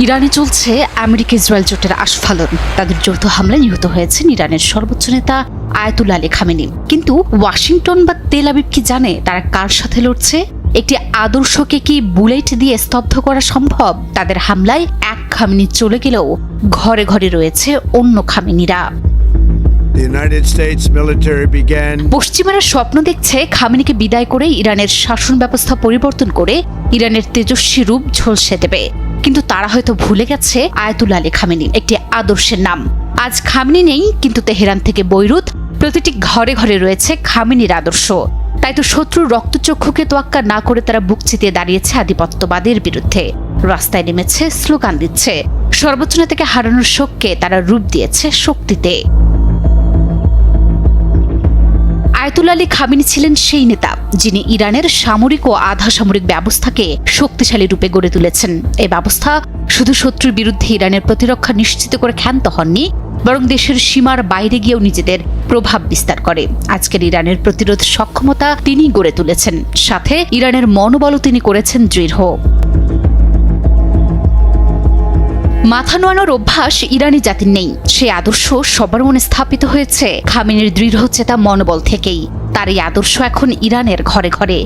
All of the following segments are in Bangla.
ইরানে চলছে আমেরিকা ইসরায়েল জোটের আস্ফালন। তাদের যৌথ হামলায় নিহত হয়েছেন ইরানের সর্বোচ্চ নেতা আয়াতুল্লাহ আলী খামেনি। কিন্তু ওয়াশিংটন বা তেল আবিব কি জানে তারা কার সাথে লড়ছে? একটি আদর্শকে কি বুলেট দিয়ে স্তব্ধ করা সম্ভব? তাদের হামলায় এক খামেনি চলে গেলেও ঘরে ঘরে রয়েছে অন্য খামেনিরা। পশ্চিমারা স্বপ্ন দেখছে খামেনিকে বিদায় করে ইরানের শাসন ব্যবস্থা পরিবর্তন করে ইরানের তেজস্বী রূপ ঝলসে দেবে। কিন্তু তারা হয়তো ভুলে গেছে আয়াতুল্লাহ আলী খামেনি একটি আদর্শের নাম। আজ খামেনি নেই, কিন্তু তেহরান থেকে বৈরুত প্রতিটি ঘরে ঘরে রয়েছে খামেনির আদর্শ। তাই তো শত্রুর রক্তচক্ষুকে তোয়াক্কা না করে তারা বুক চিতিয়ে দাঁড়িয়েছে আধিপত্যবাদের বিরুদ্ধে। রাস্তায় নেমেছে, স্লোগান দিচ্ছে। সর্বোচ্চ নেতাকে হারানোর শোককে তারা রূপ দিয়েছে শক্তিতে। আয়াতুল্লাহ আলী খামেনি ছিলেন সেই নেতা যিনি ইরানের সামরিক ও আধা সামরিক ব্যবস্থাকে শক্তিশালী রূপে গড়ে তুলেছেন। এই ব্যবস্থা শুধু শত্রুর বিরুদ্ধে ইরানের প্রতিরক্ষা নিশ্চিত করে ক্ষান্ত হননি, বরং দেশের সীমার বাইরে গিয়েও নিজেদের প্রভাব বিস্তার করে। আজকের ইরানের প্রতিরোধ সক্ষমতা তিনি গড়ে তুলেছেন, সাথে ইরানের মনোবলও তিনি করেছেন দৃঢ়। মাথা নোয়ানোর অভ্যাস ইরানি জাতির নেই। সেই আদর্শ সবার মনে স্থাপিত হয়েছে খামেনির দৃঢ়চেতা মনোবল থেকেই। তার এই আদর্শ এখন ইরানের ঘরে ঘরে,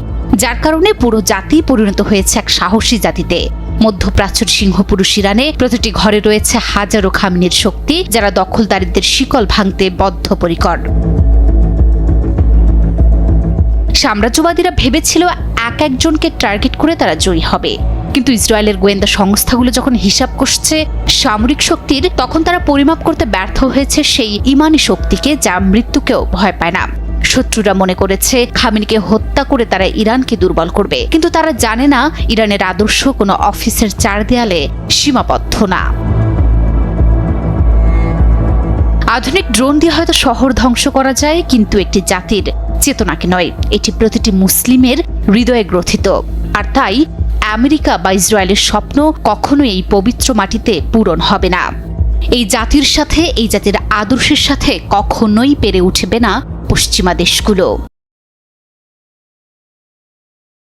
যার কারণে পুরো জাতি পরিণত হয়েছে এক সাহসী জাতিতে। মধ্যপ্রাচ্যের সিংহপুরুষ ইরানে প্রতিটি ঘরে রয়েছে হাজারো খামেনির শক্তি, যারা দখলদারিত্বের শিকল ভাঙতে বদ্ধপরিকর। সাম্রাজ্যবাদীরা ভেবেছিল এক একজনকে টার্গেট করে তারা জয়ী হবে, কিন্তু ইসরায়েলের গোয়েন্দা সংস্থাগুলো যখন হিসাব কষছে সামরিক শক্তির, তখন তারা পরিমাপ করতে ব্যর্থ হয়েছে সেই ইমানি শক্তিকে, যা মৃত্যুকেও ভয় পায় না। শত্রুরা মনে করেছে খামেনিকে হত্যা করে তারা ইরানকে দুর্বল করবে, কিন্তু তারা জানে না ইরানের আদর্শ কোনো অফিসের চার দেয়ালে সীমাবদ্ধ না। আধুনিক ড্রোন দিয়ে হয়তো শহর ধ্বংস করা যায়, কিন্তু একটি জাতির চেতনাকে নয়। এটি প্রতিটি মুসলিমের হৃদয়ে গ্রথিত। আর তাই আমেরিকা বা ইসরায়েলের স্বপ্ন কখনোই এই পবিত্র মাটিতে পূরণ হবে না। এই জাতির সাথে, এই জাতির আদর্শের সাথে কখনোই পেরে উঠবে না পশ্চিমা দেশগুলো।